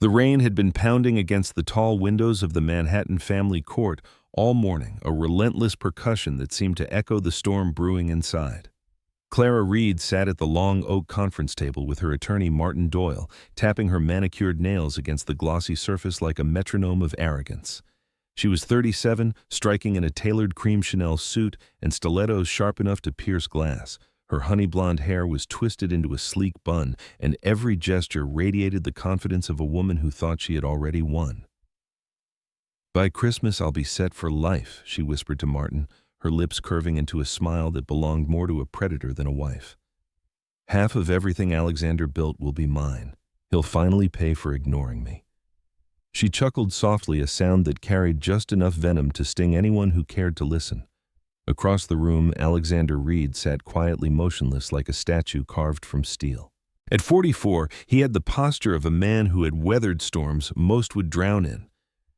The rain had been pounding against the tall windows of the Manhattan family court all morning, a relentless percussion that seemed to echo the storm brewing inside. Clara Reed sat at the long oak conference table with her attorney Martin Doyle, tapping her manicured nails against the glossy surface like a metronome of arrogance. She was 37, striking in a tailored cream Chanel suit and stilettos sharp enough to pierce glass. Her honey blonde hair was twisted into a sleek bun, and every gesture radiated the confidence of a woman who thought she had already won. "By Christmas I'll be set for life," she whispered to Martin, her lips curving into a smile that belonged more to a predator than a wife. "Half of everything Alexander built will be mine. He'll finally pay for ignoring me." She chuckled softly, a sound that carried just enough venom to sting anyone who cared to listen. Across the room, Alexander Reed sat quietly motionless like a statue carved from steel. At 44, he had the posture of a man who had weathered storms most would drown in.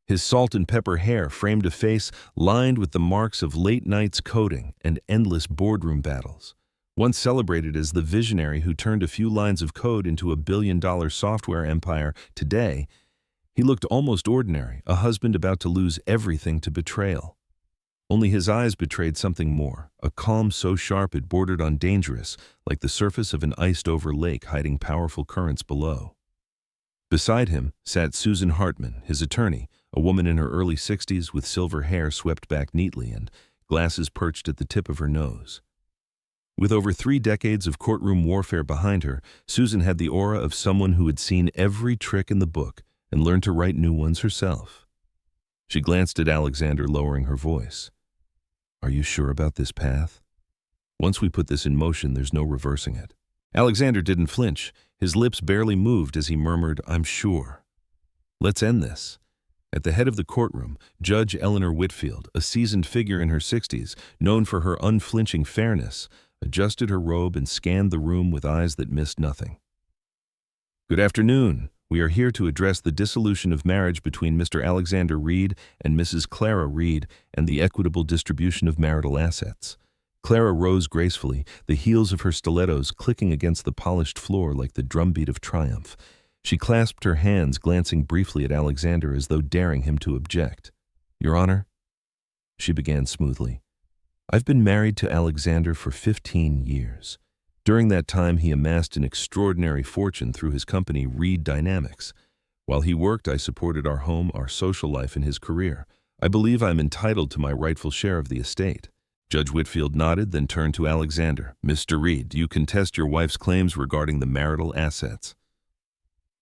His salt and pepper hair framed a face lined with the marks of late nights coding and endless boardroom battles. Once celebrated as the visionary who turned a few lines of code into a billion-dollar software empire, today, he looked almost ordinary, a husband about to lose everything to betrayal. Only his eyes betrayed something more, a calm so sharp it bordered on dangerous, like the surface of an iced-over lake hiding powerful currents below. Beside him sat Susan Hartman, his attorney, a woman in her early 60s with silver hair swept back neatly and glasses perched at the tip of her nose. With over 3 decades of courtroom warfare behind her, Susan had the aura of someone who had seen every trick in the book and learned to write new ones herself. She glanced at Alexander, lowering her voice. "Are you sure about this path? Once we put this in motion, there's no reversing it." Alexander didn't flinch. His lips barely moved as he murmured, "I'm sure. Let's end this." At the head of the courtroom, Judge Eleanor Whitfield, a seasoned figure in her 60s, known for her unflinching fairness, adjusted her robe and scanned the room with eyes that missed nothing. "Good afternoon. We are here to address the dissolution of marriage between Mr. Alexander Reed and Mrs. Clara Reed and the equitable distribution of marital assets." Clara rose gracefully, the heels of her stilettos clicking against the polished floor like the drumbeat of triumph. She clasped her hands, glancing briefly at Alexander as though daring him to object. "Your Honor," she began smoothly, "I've been married to Alexander for 15 years. During that time, he amassed an extraordinary fortune through his company, Reed Dynamics. While he worked, I supported our home, our social life, and his career. I believe I'm entitled to my rightful share of the estate." Judge Whitfield nodded, then turned to Alexander. "Mr. Reed, do you contest your wife's claims regarding the marital assets?"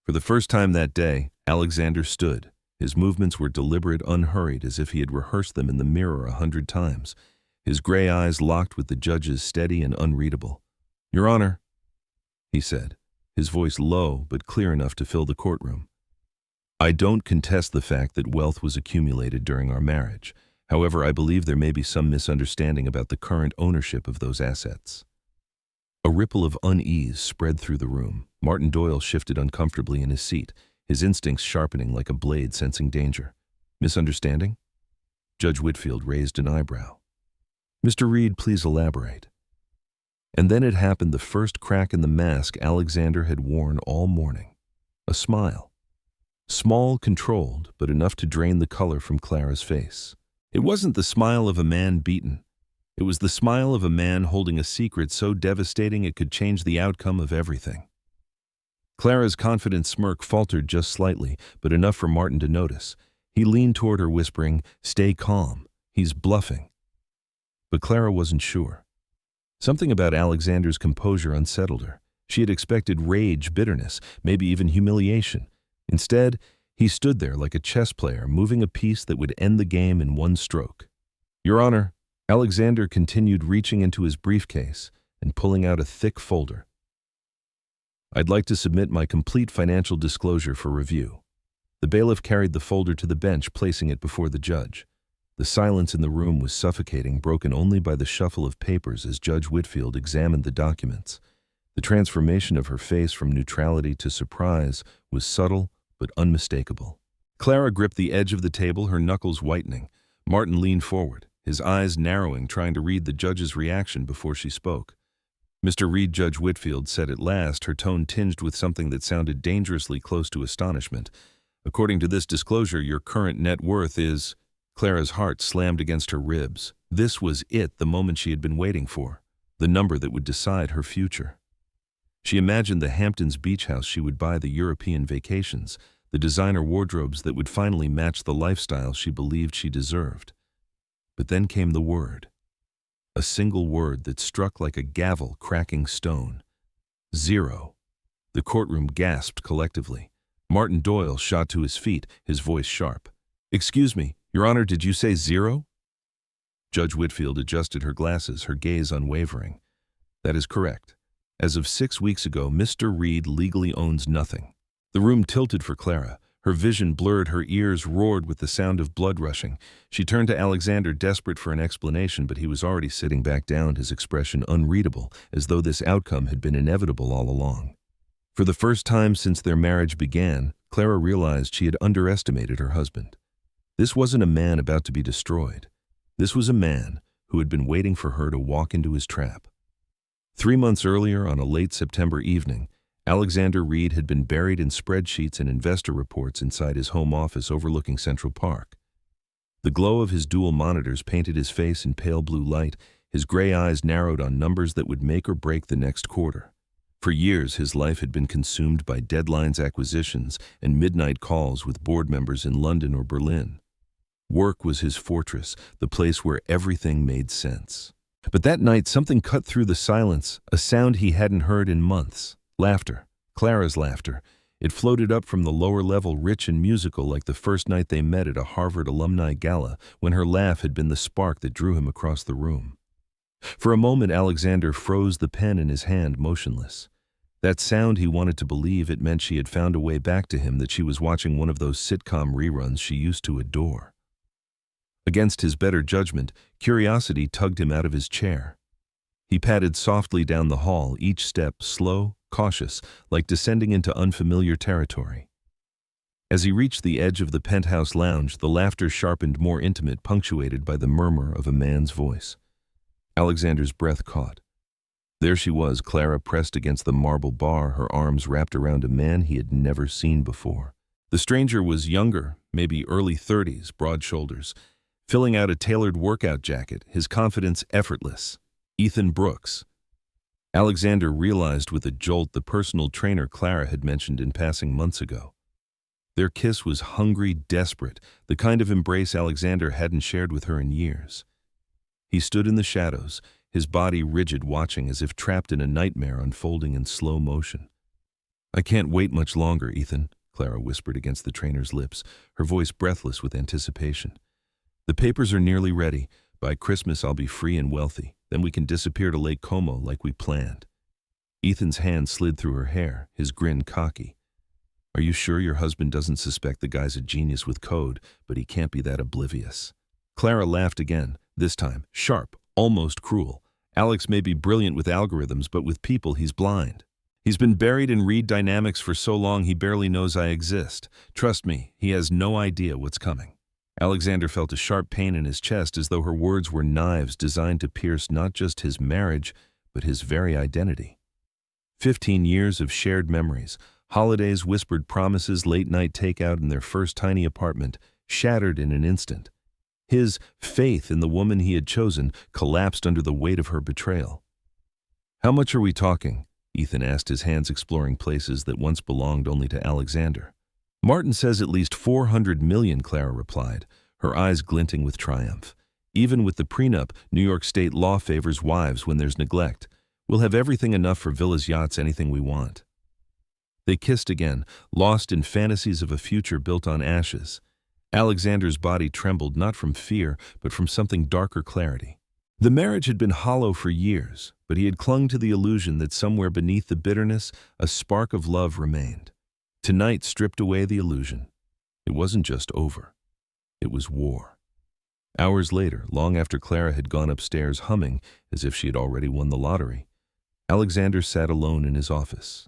For the first time that day, Alexander stood. His movements were deliberate, unhurried, as if he had rehearsed them in the mirror 100 times. His gray eyes locked with the judge's, steady and unreadable. "Your Honor," he said, his voice low but clear enough to fill the courtroom, "I don't contest the fact that wealth was accumulated during our marriage. However, I believe there may be some misunderstanding about the current ownership of those assets." A ripple of unease spread through the room. Martin Doyle shifted uncomfortably in his seat, his instincts sharpening like a blade sensing danger. "Misunderstanding?" Judge Whitfield raised an eyebrow. "Mr. Reed, please elaborate." And then it happened, the first crack in the mask Alexander had worn all morning. A smile. Small, controlled, but enough to drain the color from Clara's face. It wasn't the smile of a man beaten. It was the smile of a man holding a secret so devastating it could change the outcome of everything. Clara's confident smirk faltered just slightly, but enough for Martin to notice. He leaned toward her, whispering, "Stay calm. He's bluffing." But Clara wasn't sure. Something about Alexander's composure unsettled her. She had expected rage, bitterness, maybe even humiliation. Instead, he stood there like a chess player, moving a piece that would end the game in one stroke. "Your Honor," Alexander continued, reaching into his briefcase and pulling out a thick folder. "I'd like to submit my complete financial disclosure for review." The bailiff carried the folder to the bench, placing it before the judge. The silence in the room was suffocating, broken only by the shuffle of papers as Judge Whitfield examined the documents. The transformation of her face from neutrality to surprise was subtle but unmistakable. Clara gripped the edge of the table, her knuckles whitening. Martin leaned forward, his eyes narrowing, trying to read the judge's reaction before she spoke. "Mr. Reed," Judge Whitfield said at last, her tone tinged with something that sounded dangerously close to astonishment, According to this disclosure, your current net worth is... Clara's heart slammed against her ribs. This was it, the moment she had been waiting for. The number that would decide her future. She imagined the Hamptons beach house she would buy, the European vacations, the designer wardrobes that would finally match the lifestyle she believed she deserved. But then came the word. A single word that struck like a gavel cracking stone. 0. The courtroom gasped collectively. Martin Doyle shot to his feet, his voice sharp. "Excuse me, Your Honor, did you say 0? Judge Whitfield adjusted her glasses, her gaze unwavering. "That is correct. As of 6 weeks ago, Mr. Reed legally owns nothing." The room tilted for Clara. Her vision blurred, her ears roared with the sound of blood rushing. She turned to Alexander, desperate for an explanation, but he was already sitting back down, his expression unreadable, as though this outcome had been inevitable all along. For the first time since their marriage began, Clara realized she had underestimated her husband. This wasn't a man about to be destroyed. This was a man who had been waiting for her to walk into his trap. 3 months earlier, on a late September evening, Alexander Reed had been buried in spreadsheets and investor reports inside his home office overlooking Central Park. The glow of his dual monitors painted his face in pale blue light, his gray eyes narrowed on numbers that would make or break the next quarter. For years, his life had been consumed by deadlines, acquisitions, and midnight calls with board members in London or Berlin. Work was his fortress, the place where everything made sense. But that night, something cut through the silence, a sound he hadn't heard in months. Laughter. Clara's laughter. It floated up from the lower level, rich and musical, like the first night they met at a Harvard alumni gala, when her laugh had been the spark that drew him across the room. For a moment, Alexander froze, the pen in his hand, motionless. That sound, he wanted to believe it meant she had found a way back to him, that she was watching one of those sitcom reruns she used to adore. Against his better judgment, curiosity tugged him out of his chair. He padded softly down the hall, each step slow, cautious, like descending into unfamiliar territory. As he reached the edge of the penthouse lounge, the laughter sharpened, more intimate, punctuated by the murmur of a man's voice. Alexander's breath caught. There she was, Clara, pressed against the marble bar, her arms wrapped around a man he had never seen before. The stranger was younger, maybe early 30s, broad shoulders, filling out a tailored workout jacket, his confidence effortless. Ethan Brooks. Alexander realized with a jolt the personal trainer Clara had mentioned in passing months ago. Their kiss was hungry, desperate, the kind of embrace Alexander hadn't shared with her in years. He stood in the shadows, his body rigid, watching as if trapped in a nightmare unfolding in slow motion. "I can't wait much longer, Ethan," Clara whispered against the trainer's lips, her voice breathless with anticipation. "The papers are nearly ready. By Christmas I'll be free and wealthy. Then we can disappear to Lake Como like we planned." Ethan's hand slid through her hair, his grin cocky. "Are you sure your husband doesn't suspect the guy's a genius with code, but he can't be that oblivious?" Clara laughed again, this time sharp, almost cruel. "Alex may be brilliant with algorithms, but with people he's blind. He's been buried in Reed Dynamics for so long he barely knows I exist. Trust me, he has no idea what's coming." Alexander felt a sharp pain in his chest, as though her words were knives designed to pierce not just his marriage, but his very identity. 15 years of shared memories, holidays, whispered promises, late-night takeout in their first tiny apartment, shattered in an instant. His faith in the woman he had chosen collapsed under the weight of her betrayal. "How much are we talking?" Ethan asked, his hands exploring places that once belonged only to Alexander. "Martin says at least 400 million, Clara replied, her eyes glinting with triumph. "Even with the prenup, New York state law favors wives when there's neglect. We'll have everything, enough for villas, yachts, anything we want." They kissed again, lost in fantasies of a future built on ashes. Alexander's body trembled, not from fear, but from something darker, clarity. The marriage had been hollow for years, but he had clung to the illusion that somewhere beneath the bitterness, a spark of love remained. Tonight stripped away the illusion. It wasn't just over. It was war. Hours later, long after Clara had gone upstairs humming as if she had already won the lottery, Alexander sat alone in his office.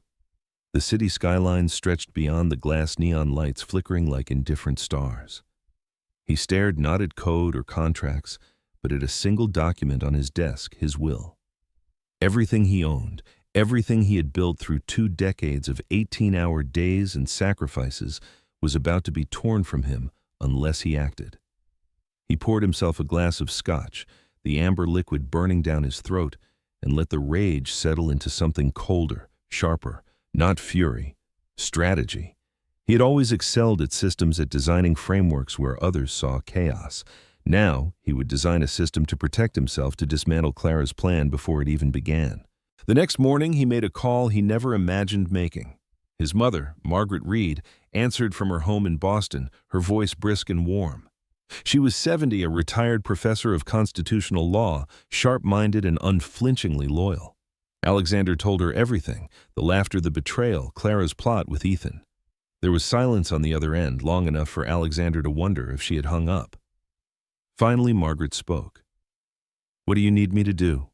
The city skyline stretched beyond the glass, neon lights flickering like indifferent stars. He stared not at code or contracts, but at a single document on his desk, his will. Everything he owned, everything he had built through 2 decades of 18-hour days and sacrifices, was about to be torn from him unless he acted. He poured himself a glass of scotch, the amber liquid burning down his throat, and let the rage settle into something colder, sharper, not fury, strategy. He had always excelled at systems, at designing frameworks where others saw chaos. Now he would design a system to protect himself, to dismantle Clara's plan before it even began. The next morning he made a call he never imagined making. His mother, Margaret Reed, answered from her home in Boston, her voice brisk and warm. She was 70, a retired professor of constitutional law, sharp-minded and unflinchingly loyal. Alexander told her everything: the laughter, the betrayal, Clara's plot with Ethan. There was silence on the other end, long enough for Alexander to wonder if she had hung up. Finally, Margaret spoke. "What do you need me to do?"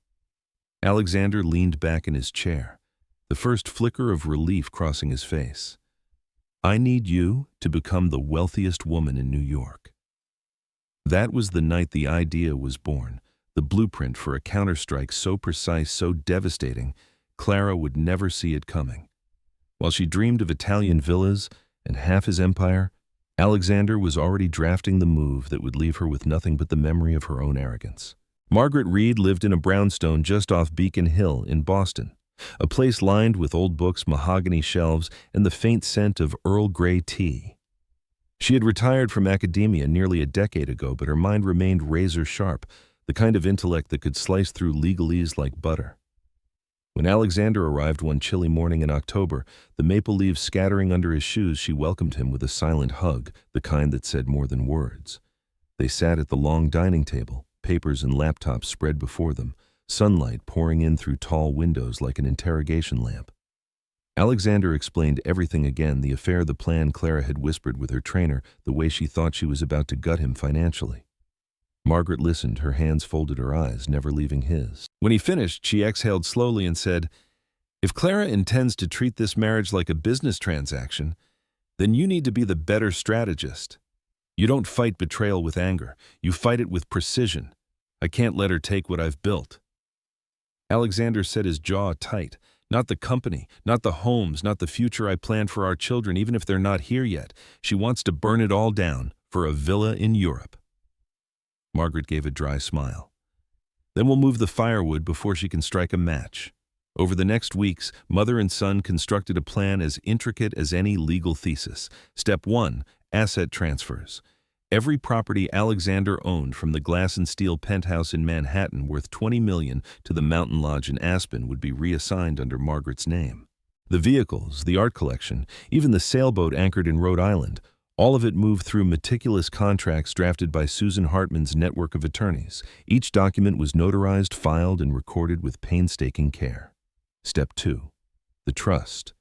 Alexander leaned back in his chair, the first flicker of relief crossing his face. "I need you to become the wealthiest woman in New York." That was the night the idea was born, the blueprint for a counterstrike so precise, so devastating, Clara would never see it coming. While she dreamed of Italian villas and half his empire, Alexander was already drafting the move that would leave her with nothing but the memory of her own arrogance. Margaret Reed lived in a brownstone just off Beacon Hill in Boston, a place lined with old books, mahogany shelves, and the faint scent of Earl Grey tea. She had retired from academia nearly a decade ago, but her mind remained razor sharp, the kind of intellect that could slice through legalese like butter. When Alexander arrived one chilly morning in October, the maple leaves scattering under his shoes, she welcomed him with a silent hug, the kind that said more than words. They sat at the long dining table, papers and laptops spread before them, sunlight pouring in through tall windows like an interrogation lamp. Alexander explained everything again: the affair, the plan Clara had whispered with her trainer, the way she thought she was about to gut him financially. Margaret listened, her hands folded, her eyes never leaving his. When he finished, she exhaled slowly and said, "If Clara intends to treat this marriage like a business transaction, then you need to be the better strategist. You don't fight betrayal with anger. You fight it with precision. I can't let her take what I've built." Alexander set his jaw tight. "Not the company, not the homes, not the future I planned for our children, even if they're not here yet. She wants to burn it all down for a villa in Europe." Margaret gave a dry smile. "Then we'll move the firewood before she can strike a match." Over the next weeks, mother and son constructed a plan as intricate as any legal thesis. Step 1, asset transfers. Every property Alexander owned, from the glass and steel penthouse in Manhattan worth $20 million to the mountain lodge in Aspen, would be reassigned under Margaret's name. The vehicles, the art collection, even the sailboat anchored in Rhode Island, all of it moved through meticulous contracts drafted by Susan Hartman's network of attorneys. Each document was notarized, filed, and recorded with painstaking care. Step 2, the trust.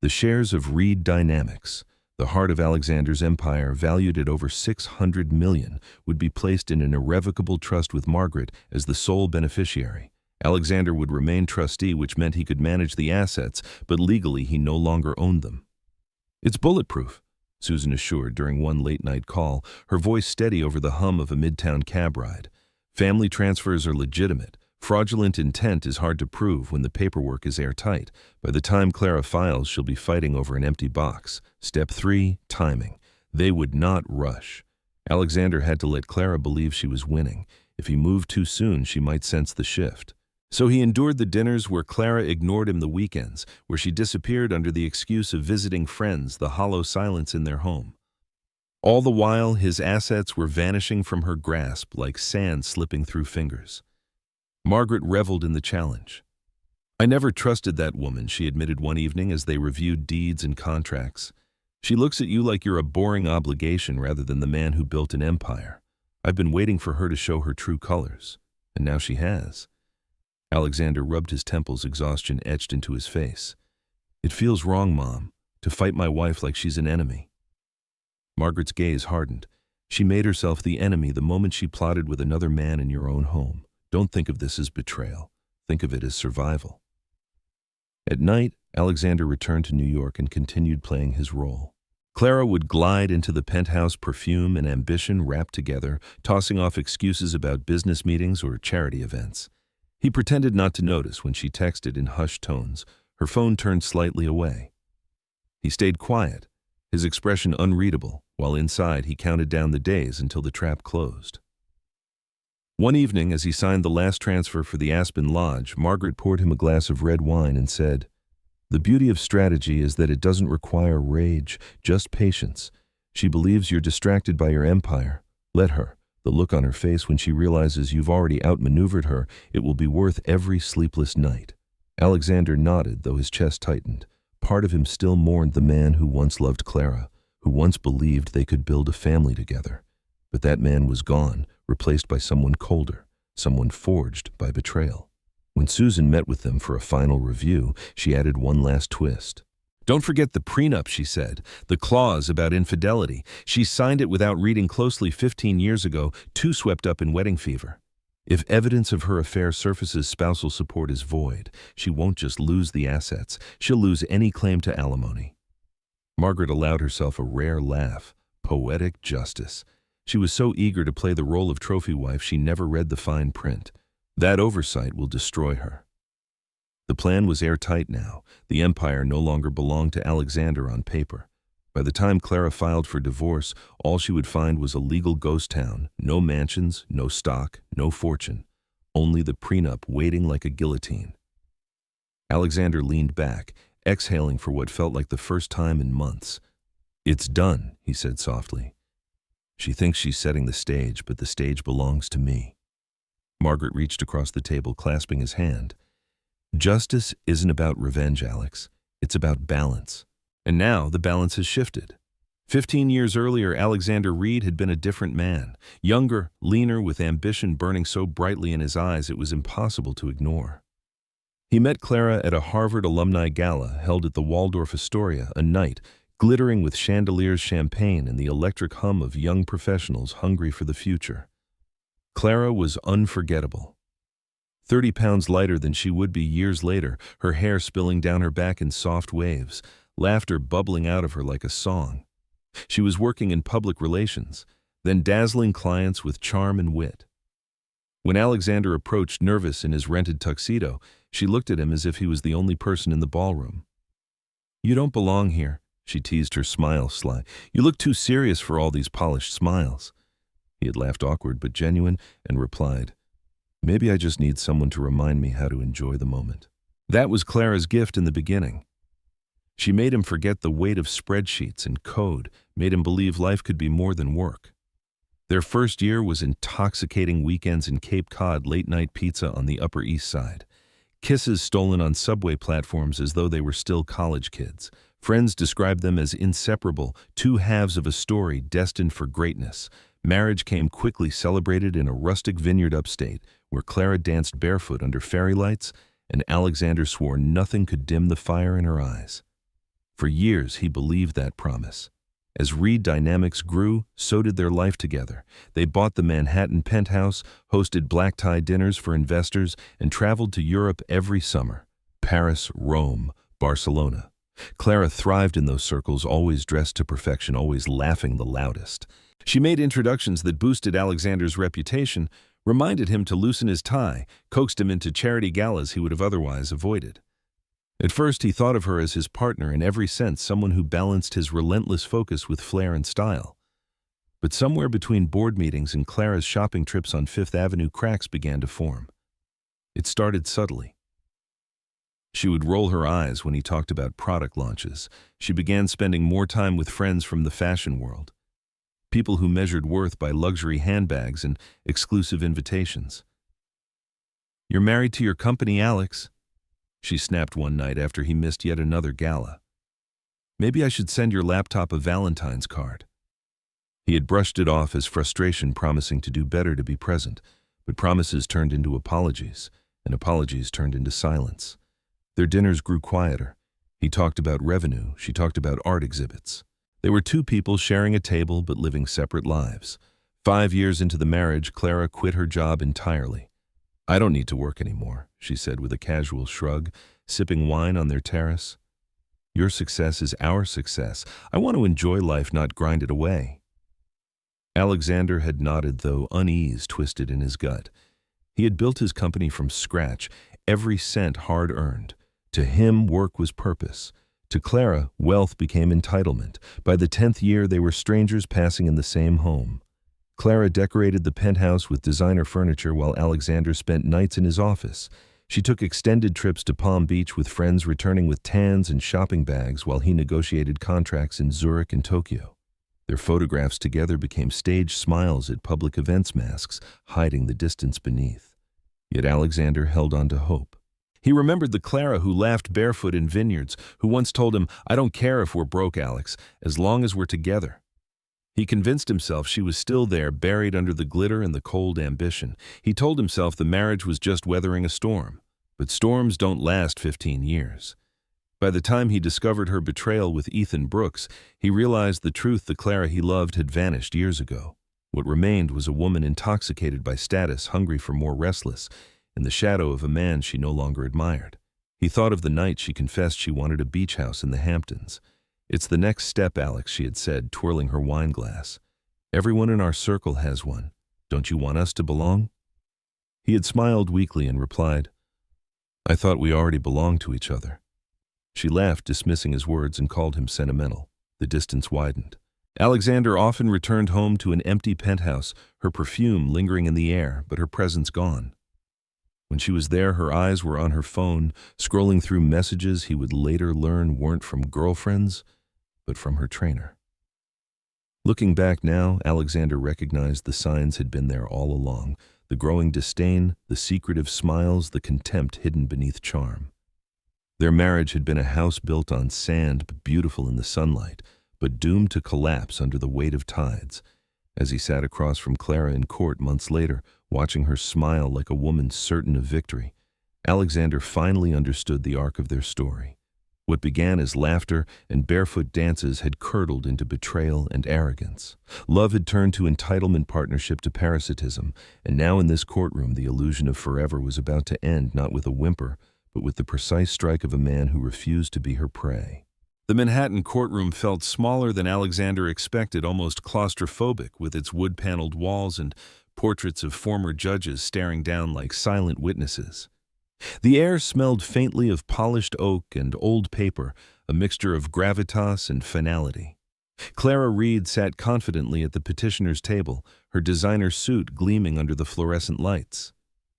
The shares of Reed Dynamics, the heart of Alexander's empire, valued at over $600 million, would be placed in an irrevocable trust with Margaret as the sole beneficiary. Alexander would remain trustee, which meant he could manage the assets, but legally he no longer owned them. "It's bulletproof," Susan assured during one late-night call, her voice steady over the hum of a midtown cab ride. "Family transfers are legitimate. Fraudulent intent is hard to prove when the paperwork is airtight. By the time Clara files, she'll be fighting over an empty box." Step 3, timing. They would not rush. Alexander had to let Clara believe she was winning. If he moved too soon, she might sense the shift. So he endured the dinners where Clara ignored him, the weekends where she disappeared under the excuse of visiting friends, the hollow silence in their home. All the while, his assets were vanishing from her grasp like sand slipping through fingers. Margaret reveled in the challenge. "I never trusted that woman," she admitted one evening as they reviewed deeds and contracts. "She looks at you like you're a boring obligation rather than the man who built an empire. I've been waiting for her to show her true colors, and now she has." Alexander rubbed his temples, exhaustion etched into his face. "It feels wrong, Mom, to fight my wife like she's an enemy." Margaret's gaze hardened. "She made herself the enemy the moment she plotted with another man in your own home. Don't think of this as betrayal. Think of it as survival." At night, Alexander returned to New York and continued playing his role. Clara would glide into the penthouse, perfume and ambition wrapped together, tossing off excuses about business meetings or charity events. He pretended not to notice when she texted in hushed tones, her phone turned slightly away. He stayed quiet, his expression unreadable, while inside he counted down the days until the trap closed. One evening, as he signed the last transfer for the Aspen Lodge, Margaret poured him a glass of red wine and said, "The beauty of strategy is that it doesn't require rage, just patience. She believes you're distracted by your empire. Let her. The look on her face when she realizes you've already outmaneuvered her, it will be worth every sleepless night." Alexander nodded, though his chest tightened. Part of him still mourned the man who once loved Clara, who once believed they could build a family together. But that man was gone, replaced by someone colder, someone forged by betrayal. When Susan met with them for a final review, she added one last twist. "Don't forget the prenup," she said, "the clause about infidelity. She signed it without reading closely 15 years ago, too swept up in wedding fever. If evidence of her affair surfaces, spousal support is void. She won't just lose the assets, she'll lose any claim to alimony." Margaret allowed herself a rare laugh. Poetic justice. She was so eager to play the role of trophy wife she never read the fine print. That oversight will destroy her. The plan was airtight now. The empire no longer belonged to Alexander on paper. By the time Clara filed for divorce, all she would find was a legal ghost town. No mansions, no stock, no fortune. Only the prenup waiting like a guillotine. Alexander leaned back, exhaling for what felt like the first time in months. "It's done," he said softly. "She thinks she's setting the stage, but the stage belongs to me." Margaret reached across the table, clasping his hand. "Justice isn't about revenge, Alex. It's about balance." And now the balance has shifted. 15 years earlier, Alexander Reed had been a different man. Younger, leaner, with ambition burning so brightly in his eyes it was impossible to ignore. He met Clara at a Harvard alumni gala held at the Waldorf Astoria, a night glittering with chandeliers, champagne, and the electric hum of young professionals hungry for the future. Clara was unforgettable. 30 pounds lighter than she would be years later, her hair spilling down her back in soft waves, laughter bubbling out of her like a song. She was working in public relations, then dazzling clients with charm and wit. When Alexander approached, nervous in his rented tuxedo, she looked at him as if he was the only person in the ballroom. "You don't belong here," she teased, her smile sly. "You look too serious for all these polished smiles." He had laughed, awkward but genuine, and replied, "Maybe I just need someone to remind me how to enjoy the moment." That was Clara's gift in the beginning. She made him forget the weight of spreadsheets and code, made him believe life could be more than work. Their first year was intoxicating weekends in Cape Cod, late-night pizza on the Upper East Side. Kisses stolen on subway platforms as though they were still college kids. Friends described them as inseparable, two halves of a story destined for greatness. Marriage came quickly, celebrated in a rustic vineyard upstate, where Clara danced barefoot under fairy lights, and Alexander swore nothing could dim the fire in her eyes. For years, he believed that promise. As Reed dynamics grew, so did their life together. They bought the Manhattan penthouse, hosted black-tie dinners for investors, and traveled to Europe every summer. Paris, Rome, Barcelona. Clara thrived in those circles, always dressed to perfection, always laughing the loudest. She made introductions that boosted Alexander's reputation, reminded him to loosen his tie, coaxed him into charity galas he would have otherwise avoided. At first, he thought of her as his partner in every sense, someone who balanced his relentless focus with flair and style. But somewhere between board meetings and Clara's shopping trips on Fifth Avenue, cracks began to form. It started subtly. She would roll her eyes when he talked about product launches. She began spending more time with friends from the fashion world, people who measured worth by luxury handbags and exclusive invitations. "You're married to your company, Alex," she snapped one night after he missed yet another gala. "Maybe I should send your laptop a Valentine's card." He had brushed it off as frustration, promising to do better to be present, but promises turned into apologies, and apologies turned into silence. Their dinners grew quieter. He talked about revenue, she talked about art exhibits. They were two people sharing a table but living separate lives. 5 years into the marriage, Clara quit her job entirely. "I don't need to work anymore," she said with a casual shrug, sipping wine on their terrace. "Your success is our success. I want to enjoy life, not grind it away." Alexander had nodded, though unease twisted in his gut. He had built his company from scratch, every cent hard-earned. To him, work was purpose. To Clara, wealth became entitlement. By the 10th year, they were strangers passing in the same home. Clara decorated the penthouse with designer furniture while Alexander spent nights in his office. She took extended trips to Palm Beach with friends, returning with tans and shopping bags while he negotiated contracts in Zurich and Tokyo. Their photographs together became staged smiles at public events, masks hiding the distance beneath. Yet Alexander held on to hope. He remembered the Clara who laughed barefoot in vineyards, who once told him, "I don't care if we're broke, Alex, as long as we're together." He convinced himself she was still there, buried under the glitter and the cold ambition. He told himself the marriage was just weathering a storm. But storms don't last 15 years. By the time he discovered her betrayal with Ethan Brooks, he realized the truth: the Clara he loved had vanished years ago. What remained was a woman intoxicated by status, hungry for more, restless, in the shadow of a man she no longer admired. He thought of the night she confessed she wanted a beach house in the Hamptons. "It's the next step, Alex," she had said, twirling her wine glass. "Everyone in our circle has one. Don't you want us to belong?" He had smiled weakly and replied, "I thought we already belonged to each other." She laughed, dismissing his words, and called him sentimental. The distance widened. Alexander often returned home to an empty penthouse, her perfume lingering in the air, but her presence gone. When she was there, her eyes were on her phone, scrolling through messages he would later learn weren't from girlfriends, but from her trainer. Looking back now, Alexander recognized the signs had been there all along: the growing disdain, the secretive smiles, the contempt hidden beneath charm. Their marriage had been a house built on sand, but beautiful in the sunlight, but doomed to collapse under the weight of tides. As he sat across from Clara in court months later, watching her smile like a woman certain of victory, Alexander finally understood the arc of their story. What began as laughter and barefoot dances had curdled into betrayal and arrogance. Love had turned to entitlement, partnership to parasitism, and now in this courtroom the illusion of forever was about to end, not with a whimper, but with the precise strike of a man who refused to be her prey. The Manhattan courtroom felt smaller than Alexander expected, almost claustrophobic, with its wood-paneled walls and portraits of former judges staring down like silent witnesses. The air smelled faintly of polished oak and old paper, a mixture of gravitas and finality. Clara Reed sat confidently at the petitioner's table, her designer suit gleaming under the fluorescent lights.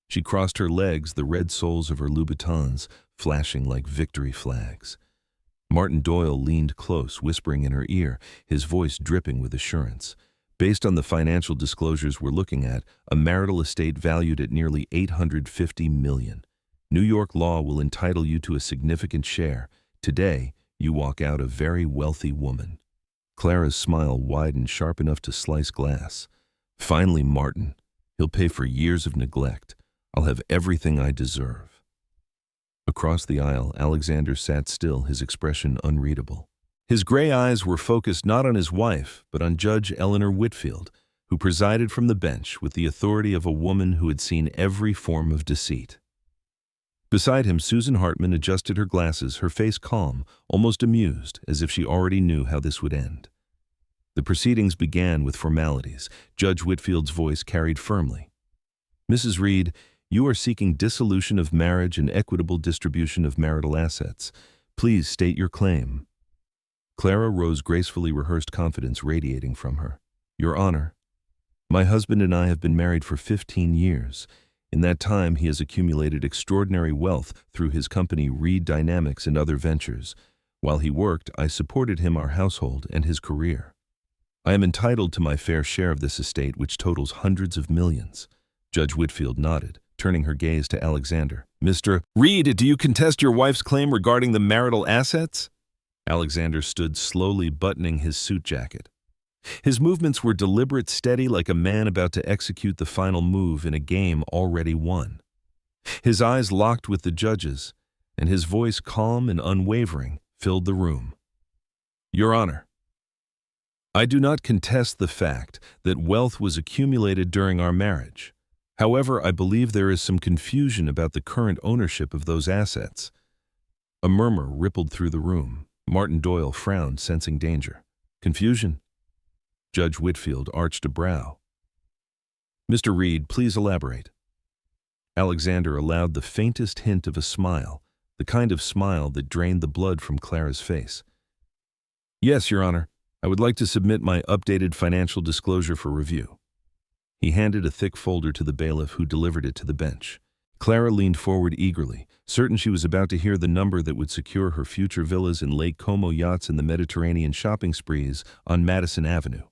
She crossed her legs, the red soles of her Louboutins flashing like victory flags. Martin Doyle leaned close, whispering in her ear, his voice dripping with assurance. Based on the financial disclosures we're looking at, a marital estate valued at nearly $850 million. New York law will entitle you to a significant share. Today, you walk out a very wealthy woman. Clara's smile widened, sharp enough to slice glass. Finally, Martin. He'll pay for years of neglect. I'll have everything I deserve. Across the aisle, Alexander sat still, his expression unreadable. His gray eyes were focused not on his wife, but on Judge Eleanor Whitfield, who presided from the bench with the authority of a woman who had seen every form of deceit. Beside him, Susan Hartman adjusted her glasses, her face calm, almost amused, as if she already knew how this would end. The proceedings began with formalities. Judge Whitfield's voice carried firmly. "Mrs. Reed, you are seeking dissolution of marriage and equitable distribution of marital assets. Please state your claim." Clara rose gracefully, rehearsed confidence radiating from her. "Your Honor, my husband and I have been married for 15 years. In that time, he has accumulated extraordinary wealth through his company Reed Dynamics and other ventures. While he worked, I supported him, our household, and his career. I am entitled to my fair share of this estate, which totals hundreds of millions." Judge Whitfield nodded, turning her gaze to Alexander. "Mr. Reed, do you contest your wife's claim regarding the marital assets?" Alexander stood slowly, buttoning his suit jacket. His movements were deliberate, steady, like a man about to execute the final move in a game already won. His eyes locked with the judge's, and his voice, calm and unwavering, filled the room. "Your Honor, I do not contest the fact that wealth was accumulated during our marriage. However, I believe there is some confusion about the current ownership of those assets." A murmur rippled through the room. Martin Doyle frowned, sensing danger. "Confusion?" Judge Whitfield arched a brow. "Mr. Reed, please elaborate." Alexander allowed the faintest hint of a smile, the kind of smile that drained the blood from Clara's face. "Yes, Your Honor. I would like to submit my updated financial disclosure for review." He handed a thick folder to the bailiff, who delivered it to the bench. Clara leaned forward eagerly, certain she was about to hear the number that would secure her future villas and Lake Como yachts and the Mediterranean shopping sprees on Madison Avenue.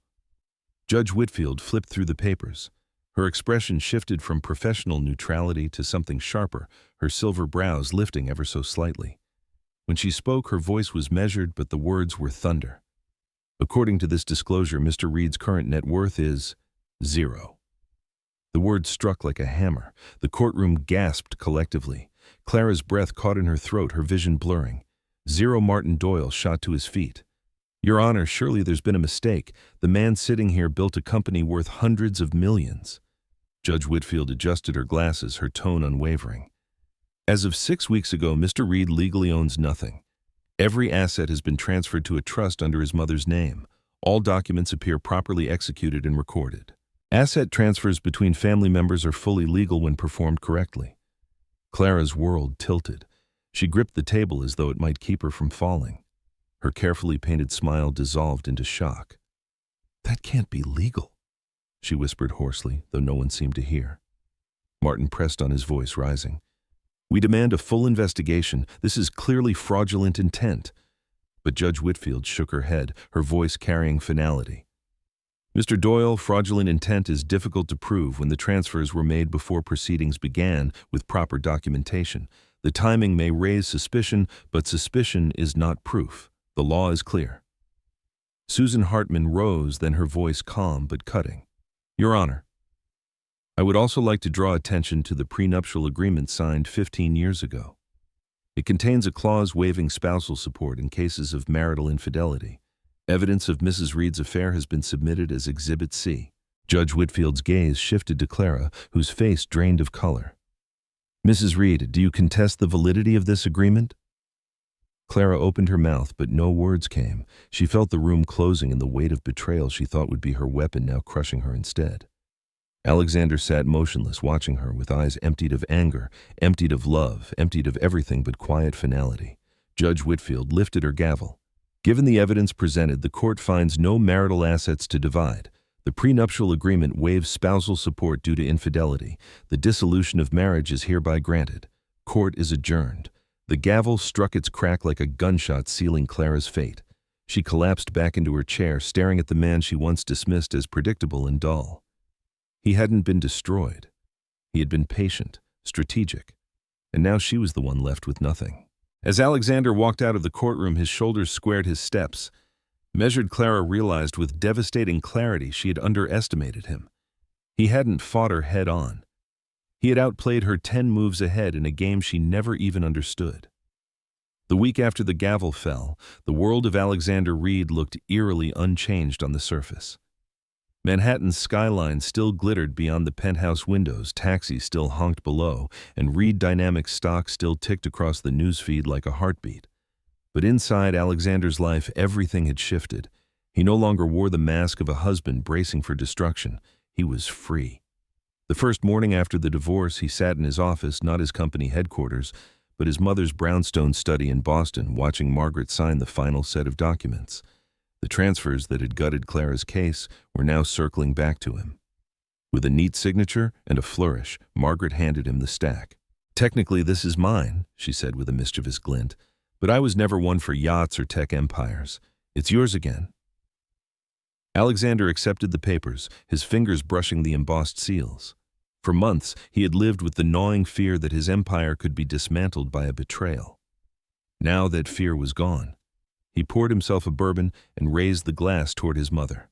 Judge Whitfield flipped through the papers. Her expression shifted from professional neutrality to something sharper, her silver brows lifting ever so slightly. When she spoke, her voice was measured, but the words were thunder. "According to this disclosure, Mr. Reed's current net worth is 0. The word struck like a hammer. The courtroom gasped collectively. Clara's breath caught in her throat, her vision blurring. 0. Martin Doyle shot to his feet. "Your Honor, surely there's been a mistake. The man sitting here built a company worth hundreds of millions." Judge Whitfield adjusted her glasses, her tone unwavering. "As of 6 weeks ago, Mr. Reed legally owns nothing. Every asset has been transferred to a trust under his mother's name. All documents appear properly executed and recorded. Asset transfers between family members are fully legal when performed correctly." Clara's world tilted. She gripped the table as though it might keep her from falling. Her carefully painted smile dissolved into shock. "That can't be legal," she whispered hoarsely, though no one seemed to hear. Martin pressed on, his voice rising. "We demand a full investigation. This is clearly fraudulent intent." But Judge Whitfield shook her head, her voice carrying finality. "Mr. Doyle, fraudulent intent is difficult to prove when the transfers were made before proceedings began with proper documentation. The timing may raise suspicion, but suspicion is not proof. The law is clear." Susan Hartman rose, then her voice calm but cutting. "Your Honor, I would also like to draw attention to the prenuptial agreement signed 15 years ago. It contains a clause waiving spousal support in cases of marital infidelity. Evidence of Mrs. Reed's affair has been submitted as Exhibit C." Judge Whitfield's gaze shifted to Clara, whose face drained of color. "Mrs. Reed, do you contest the validity of this agreement?" Clara opened her mouth, but no words came. She felt the room closing and the weight of betrayal she thought would be her weapon now crushing her instead. Alexander sat motionless, watching her with eyes emptied of anger, emptied of love, emptied of everything but quiet finality. Judge Whitfield lifted her gavel. "Given the evidence presented, the court finds no marital assets to divide. The prenuptial agreement waives spousal support due to infidelity. The dissolution of marriage is hereby granted. Court is adjourned." The gavel struck its crack like a gunshot, sealing Clara's fate. She collapsed back into her chair, staring at the man she once dismissed as predictable and dull. He hadn't been destroyed. He had been patient, strategic, and now she was the one left with nothing. As Alexander walked out of the courtroom, his shoulders squared, his steps measured. Clara realized with devastating clarity she had underestimated him. He hadn't fought her head on. He had outplayed her 10 moves ahead in a game she never even understood. The week after the gavel fell, the world of Alexander Reed looked eerily unchanged on the surface. Manhattan's skyline still glittered beyond the penthouse windows, taxis still honked below, and Reed Dynamics stock still ticked across the newsfeed like a heartbeat. But inside Alexander's life, everything had shifted. He no longer wore the mask of a husband bracing for destruction. He was free. The first morning after the divorce, he sat in his office, not his company headquarters, but his mother's brownstone study in Boston, watching Margaret sign the final set of documents. The transfers that had gutted Clara's case were now circling back to him. With a neat signature and a flourish, Margaret handed him the stack. "Technically, this is mine," she said with a mischievous glint, "but I was never one for yachts or tech empires. It's yours again." Alexander accepted the papers, his fingers brushing the embossed seals. For months, he had lived with the gnawing fear that his empire could be dismantled by a betrayal. Now that fear was gone. He poured himself a bourbon and raised the glass toward his mother.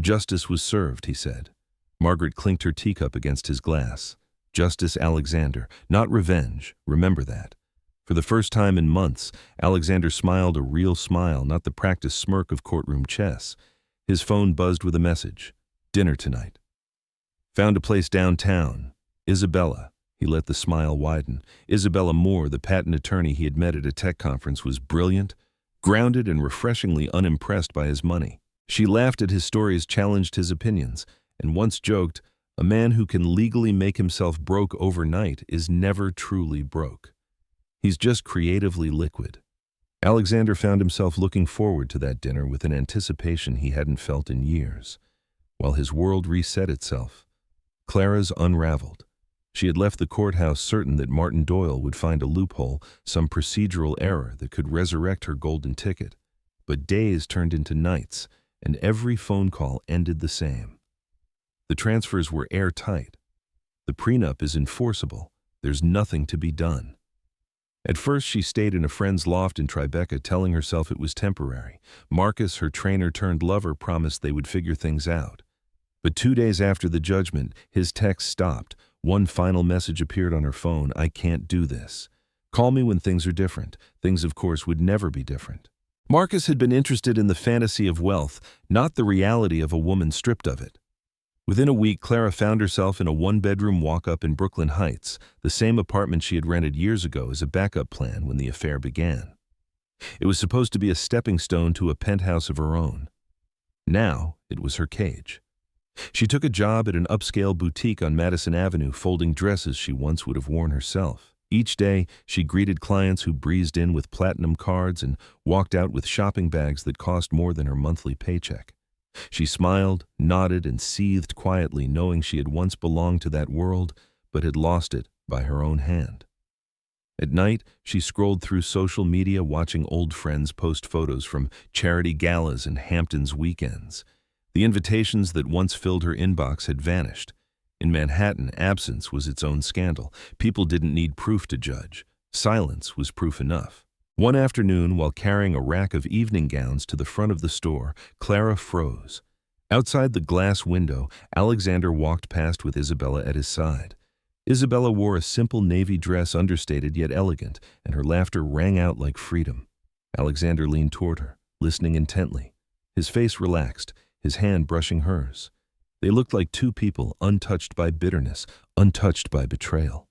"Justice was served," he said. Margaret clinked her teacup against his glass. "Justice, Alexander, not revenge. Remember that." For the first time in months, Alexander smiled a real smile, not the practiced smirk of courtroom chess. His phone buzzed with a message. "Dinner tonight." "Found a place downtown. Isabella." He let the smile widen. Isabella Moore, the patent attorney he had met at a tech conference, was brilliant, grounded, and refreshingly unimpressed by his money. She laughed at his stories, challenged his opinions, and once joked, "A man who can legally make himself broke overnight is never truly broke." He's just creatively liquid. Alexander found himself looking forward to that dinner with an anticipation he hadn't felt in years. While his world reset itself, Clara's unraveled. She had left the courthouse certain that Martin Doyle would find a loophole, some procedural error that could resurrect her golden ticket. But days turned into nights, and every phone call ended the same. The transfers were airtight. The prenup is enforceable. There's nothing to be done. At first, she stayed in a friend's loft in Tribeca, telling herself it was temporary. Marcus, her trainer-turned-lover, promised they would figure things out. But 2 days after the judgment, his text stopped. One final message appeared on her phone: "I can't do this. Call me when things are different." Things, of course, would never be different. Marcus had been interested in the fantasy of wealth, not the reality of a woman stripped of it. Within a week, Clara found herself in a one-bedroom walk-up in Brooklyn Heights, the same apartment she had rented years ago as a backup plan when the affair began. It was supposed to be a stepping stone to a penthouse of her own. Now, it was her cage. She took a job at an upscale boutique on Madison Avenue, folding dresses she once would have worn herself. Each day, she greeted clients who breezed in with platinum cards and walked out with shopping bags that cost more than her monthly paycheck. She smiled, nodded, and seethed quietly, knowing she had once belonged to that world, but had lost it by her own hand. At night, she scrolled through social media, watching old friends post photos from charity galas and Hamptons weekends. The invitations that once filled her inbox had vanished. In Manhattan, absence was its own scandal. People didn't need proof to judge. Silence was proof enough. One afternoon, while carrying a rack of evening gowns to the front of the store, Clara froze. Outside the glass window, Alexander walked past with Isabella at his side. Isabella wore a simple navy dress, understated yet elegant, and her laughter rang out like freedom. Alexander leaned toward her, listening intently. His face relaxed, his hand brushing hers. They looked like two people untouched by bitterness, untouched by betrayal.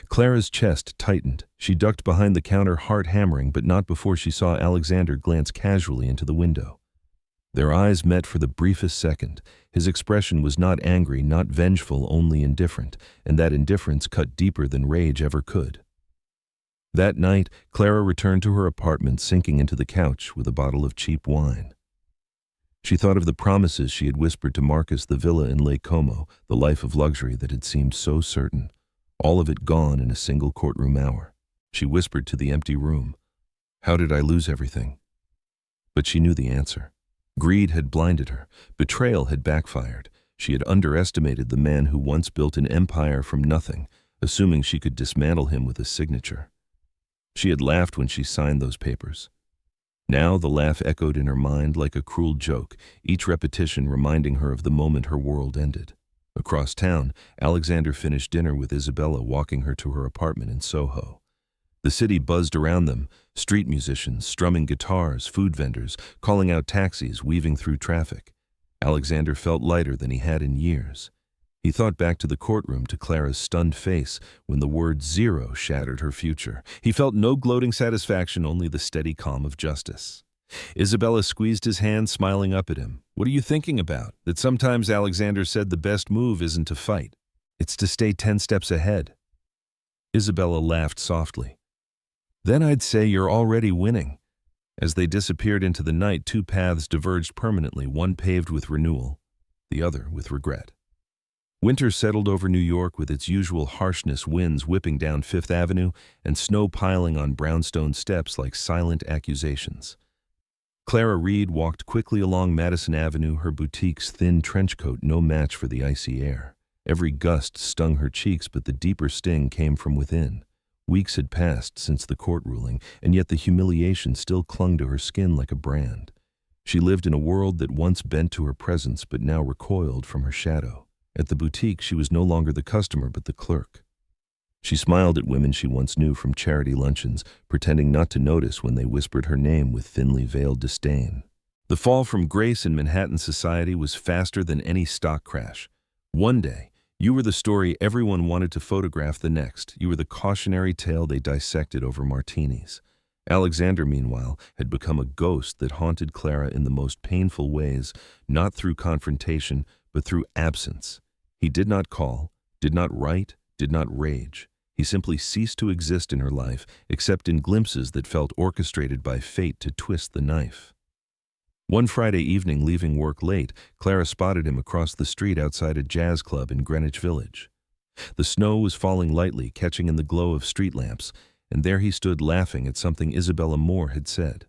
Clara's chest tightened. She ducked behind the counter, heart hammering, but not before she saw Alexander glance casually into the window. Their eyes met for the briefest second. His expression was not angry, not vengeful, only indifferent, and that indifference cut deeper than rage ever could. That night, Clara returned to her apartment, sinking into the couch with a bottle of cheap wine. She thought of the promises she had whispered to Marcus, the villa in Lake Como, the life of luxury that had seemed so certain. All of it gone in a single courtroom hour. She whispered to the empty room, "How did I lose everything?" But she knew the answer. Greed had blinded her. Betrayal had backfired. She had underestimated the man who once built an empire from nothing, assuming she could dismantle him with a signature. She had laughed when she signed those papers. Now the laugh echoed in her mind like a cruel joke, each repetition reminding her of the moment her world ended. Across town, Alexander finished dinner with Isabella, walking her to her apartment in Soho. The city buzzed around them, street musicians, strumming guitars, food vendors, calling out taxis, weaving through traffic. Alexander felt lighter than he had in years. He thought back to the courtroom, to Clara's stunned face when the word zero shattered her future. He felt no gloating satisfaction, only the steady calm of justice. Isabella squeezed his hand, smiling up at him. "What are you thinking about?" That sometimes, Alexander said, the best move isn't to fight. It's to stay 10 steps ahead. Isabella laughed softly. "Then I'd say you're already winning." As they disappeared into the night, two paths diverged permanently, one paved with renewal, the other with regret. Winter settled over New York with its usual harshness, winds whipping down Fifth Avenue and snow piling on brownstone steps like silent accusations. Clara Reed walked quickly along Madison Avenue, her boutique's thin trench coat no match for the icy air. Every gust stung her cheeks, but the deeper sting came from within. Weeks had passed since the court ruling, and yet the humiliation still clung to her skin like a brand. She lived in a world that once bent to her presence but now recoiled from her shadow. At the boutique, she was no longer the customer but the clerk. She smiled at women she once knew from charity luncheons, pretending not to notice when they whispered her name with thinly veiled disdain. The fall from grace in Manhattan society was faster than any stock crash. One day, you were the story everyone wanted to photograph. The next, you were the cautionary tale they dissected over martinis. Alexander, meanwhile, had become a ghost that haunted Clara in the most painful ways, not through confrontation, but through absence. He did not call, did not write, did not rage. He simply ceased to exist in her life, except in glimpses that felt orchestrated by fate to twist the knife. One Friday evening, leaving work late, Clara spotted him across the street outside a jazz club in Greenwich Village. The snow was falling lightly, catching in the glow of street lamps, and there he stood laughing at something Isabella Moore had said.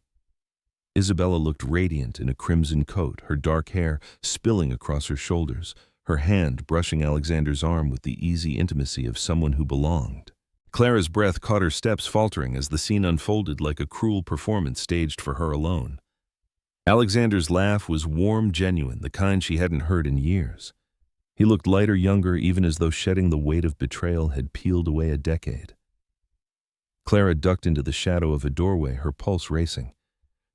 Isabella looked radiant in a crimson coat, her dark hair spilling across her shoulders, her hand brushing Alexander's arm with the easy intimacy of someone who belonged. Clara's breath caught her steps faltering as the scene unfolded like a cruel performance staged for her alone. Alexander's laugh was warm, genuine, the kind she hadn't heard in years. He looked lighter, younger, even as though shedding the weight of betrayal had peeled away a decade. Clara ducked into the shadow of a doorway, her pulse racing.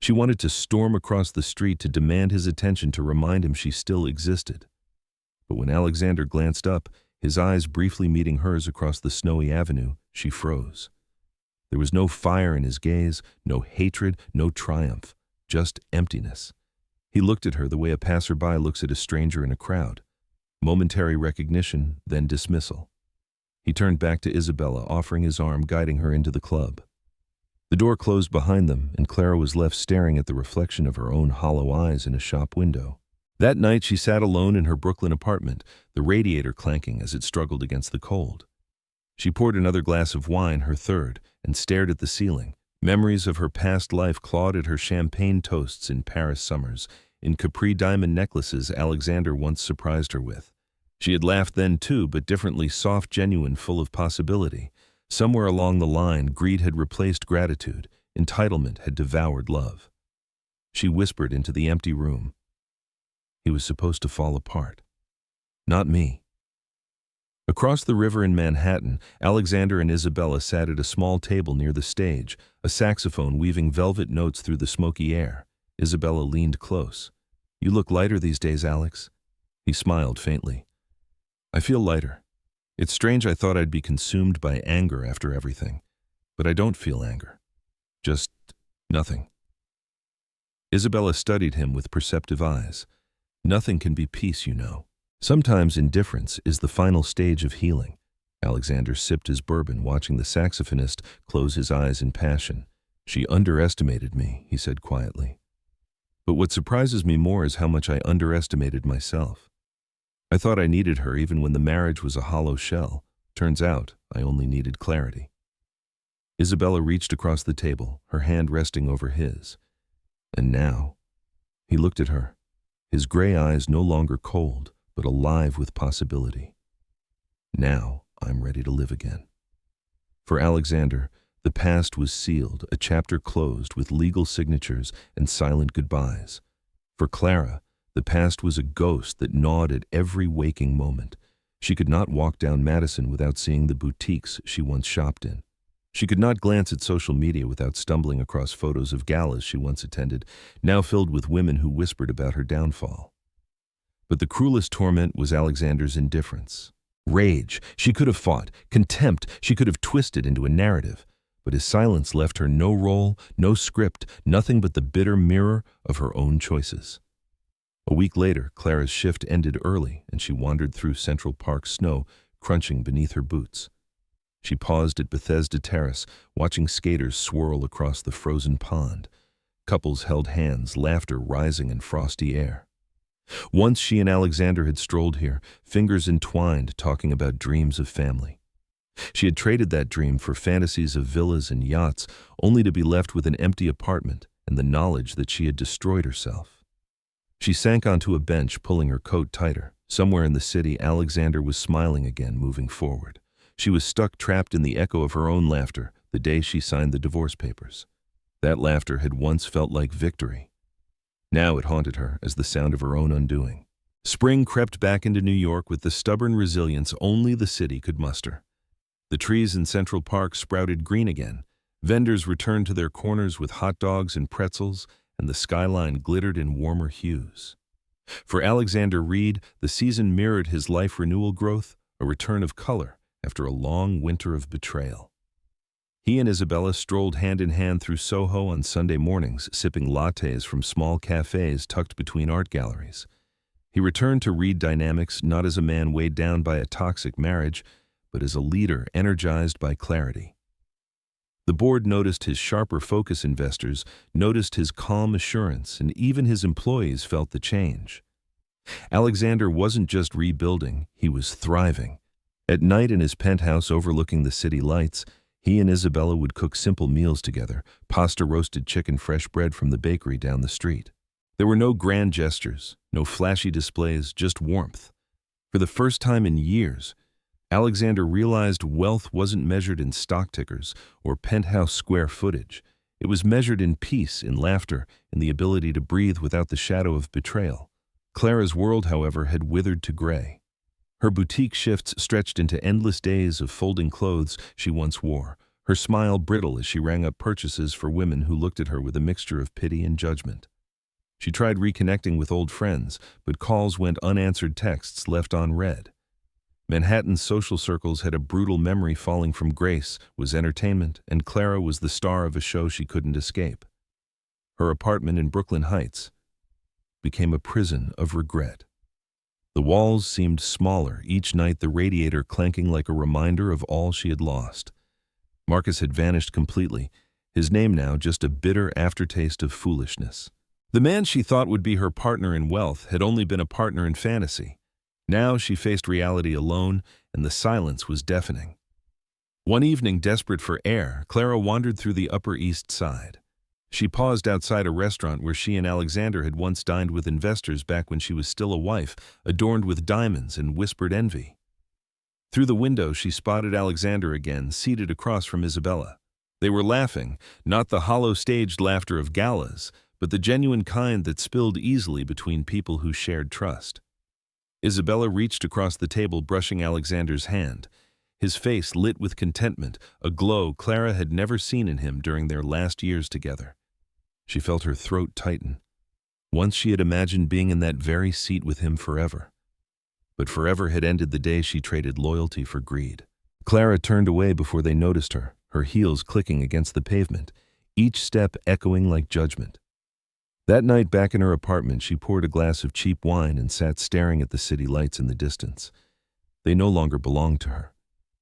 She wanted to storm across the street to demand his attention, to remind him she still existed. But when Alexander glanced up, his eyes briefly meeting hers across the snowy avenue, she froze. There was no fire in his gaze, no hatred, no triumph, just emptiness. He looked at her the way a passerby looks at a stranger in a crowd. Momentary recognition, then dismissal. He turned back to Isabella, offering his arm, guiding her into the club. The door closed behind them, and Clara was left staring at the reflection of her own hollow eyes in a shop window. That night she sat alone in her Brooklyn apartment, the radiator clanking as it struggled against the cold. She poured another glass of wine, her third, and stared at the ceiling. Memories of her past life clawed at her, champagne toasts in Paris summers, in Capri diamond necklaces Alexander once surprised her with. She had laughed then too, but differently, soft, genuine, full of possibility. Somewhere along the line, greed had replaced gratitude, entitlement had devoured love. She whispered into the empty room, "He was supposed to fall apart. Not me." Across the river in Manhattan, Alexander and Isabella sat at a small table near the stage, a saxophone weaving velvet notes through the smoky air. Isabella leaned close. "You look lighter these days, Alex." He smiled faintly. "I feel lighter. It's strange, I thought I'd be consumed by anger after everything. But I don't feel anger. Just nothing." Isabella studied him with perceptive eyes. "Nothing can be peace, you know. Sometimes indifference is the final stage of healing." Alexander sipped his bourbon, watching the saxophonist close his eyes in passion. "She underestimated me," he said quietly. "But what surprises me more is how much I underestimated myself. I thought I needed her even when the marriage was a hollow shell. Turns out I only needed clarity." Isabella reached across the table, her hand resting over his. "And now?" He looked at her, his gray eyes no longer cold, but alive with possibility. "Now I'm ready to live again." For Alexander, the past was sealed, a chapter closed with legal signatures and silent goodbyes. For Clara, the past was a ghost that gnawed at every waking moment. She could not walk down Madison without seeing the boutiques she once shopped in. She could not glance at social media without stumbling across photos of galas she once attended, now filled with women who whispered about her downfall. But the cruelest torment was Alexander's indifference. Rage, she could have fought. Contempt, she could have twisted into a narrative. But his silence left her no role, no script, nothing but the bitter mirror of her own choices. A week later, Clara's shift ended early, and she wandered through Central Park, snow crunching beneath her boots. She paused at Bethesda Terrace, watching skaters swirl across the frozen pond. Couples held hands, laughter rising in frosty air. Once she and Alexander had strolled here, fingers entwined, talking about dreams of family. She had traded that dream for fantasies of villas and yachts, only to be left with an empty apartment and the knowledge that she had destroyed herself. She sank onto a bench, pulling her coat tighter. Somewhere in the city, Alexander was smiling again, moving forward. She was stuck, trapped in the echo of her own laughter, the day she signed the divorce papers. That laughter had once felt like victory. Now it haunted her as the sound of her own undoing. Spring crept back into New York with the stubborn resilience only the city could muster. The trees in Central Park sprouted green again. Vendors returned to their corners with hot dogs and pretzels, and the skyline glittered in warmer hues. For Alexander Reed, the season mirrored his life renewal growth, a return of color after a long winter of betrayal. He and Isabella strolled hand in hand through Soho on Sunday mornings, sipping lattes from small cafes tucked between art galleries. He returned to Reed dynamics not as a man weighed down by a toxic marriage, but as a leader energized by clarity. The board noticed his sharper focus, investors noticed his calm assurance, and even his employees felt the change. Alexander wasn't just rebuilding, he was thriving. At night in his penthouse overlooking the city lights, he and Isabella would cook simple meals together, pasta, roasted chicken, fresh bread from the bakery down the street. There were no grand gestures, no flashy displays, just warmth. For the first time in years, Alexander realized wealth wasn't measured in stock tickers or penthouse square footage. It was measured in peace, in laughter, in the ability to breathe without the shadow of betrayal. Clara's world, however, had withered to gray. Her boutique shifts stretched into endless days of folding clothes she once wore, her smile brittle as she rang up purchases for women who looked at her with a mixture of pity and judgment. She tried reconnecting with old friends, but calls went unanswered, texts left unread. Manhattan's social circles had a brutal memory. Falling from grace was entertainment, and Clara was the star of a show she couldn't escape. Her apartment in Brooklyn Heights became a prison of regret. The walls seemed smaller, each night the radiator clanking like a reminder of all she had lost. Marcus had vanished completely, his name now just a bitter aftertaste of foolishness. The man she thought would be her partner in wealth had only been a partner in fantasy. Now she faced reality alone, and the silence was deafening. One evening, desperate for air, Clara wandered through the Upper East Side. She paused outside a restaurant where she and Alexander had once dined with investors back when she was still a wife, adorned with diamonds and whispered envy. Through the window, she spotted Alexander again, seated across from Isabella. They were laughing, not the hollow staged laughter of galas, but the genuine kind that spilled easily between people who shared trust. Isabella reached across the table, brushing Alexander's hand. His face lit with contentment, a glow Clara had never seen in him during their last years together. She felt her throat tighten. Once she had imagined being in that very seat with him forever. But forever had ended the day she traded loyalty for greed. Clara turned away before they noticed her, her heels clicking against the pavement, each step echoing like judgment. That night back in her apartment, she poured a glass of cheap wine and sat staring at the city lights in the distance. They no longer belonged to her.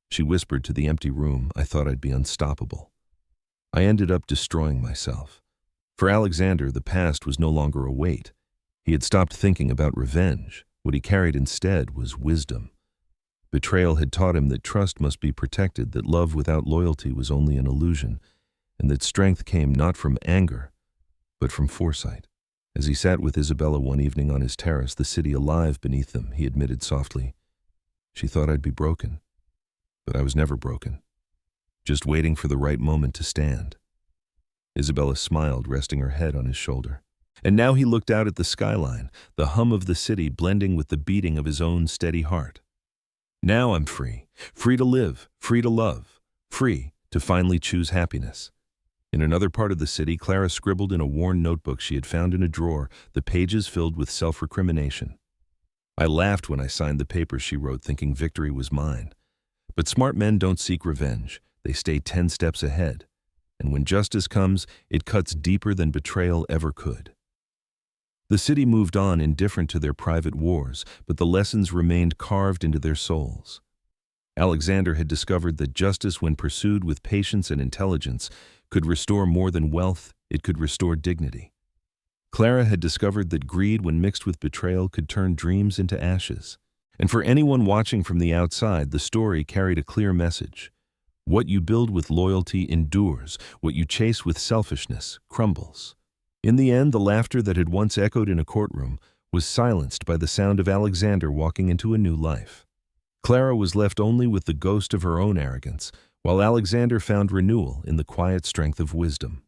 She whispered to the empty room, "I thought I'd be unstoppable. I ended up destroying myself." For Alexander, the past was no longer a weight. He had stopped thinking about revenge. What he carried instead was wisdom. Betrayal had taught him that trust must be protected, that love without loyalty was only an illusion, and that strength came not from anger, but from foresight. As he sat with Isabella one evening on his terrace, the city alive beneath them, he admitted softly, "She thought I'd be broken, but I was never broken, just waiting for the right moment to stand." Isabella smiled, resting her head on his shoulder. And now he looked out at the skyline, the hum of the city blending with the beating of his own steady heart. "Now I'm free, free to live, free to love, free to finally choose happiness." In another part of the city, Clara scribbled in a worn notebook she had found in a drawer, the pages filled with self-recrimination. "I laughed when I signed the papers," she wrote, thinking victory was mine. But smart men don't seek revenge. They stay 10 steps ahead. And when justice comes, it cuts deeper than betrayal ever could. The city moved on, indifferent to their private wars, but the lessons remained carved into their souls. Alexander had discovered that justice, when pursued with patience and intelligence, could restore more than wealth, it could restore dignity. Clara had discovered that greed, when mixed with betrayal, could turn dreams into ashes. And for anyone watching from the outside, the story carried a clear message. What you build with loyalty endures, what you chase with selfishness crumbles. In the end, the laughter that had once echoed in a courtroom was silenced by the sound of Alexander walking into a new life. Clara was left only with the ghost of her own arrogance, while Alexander found renewal in the quiet strength of wisdom.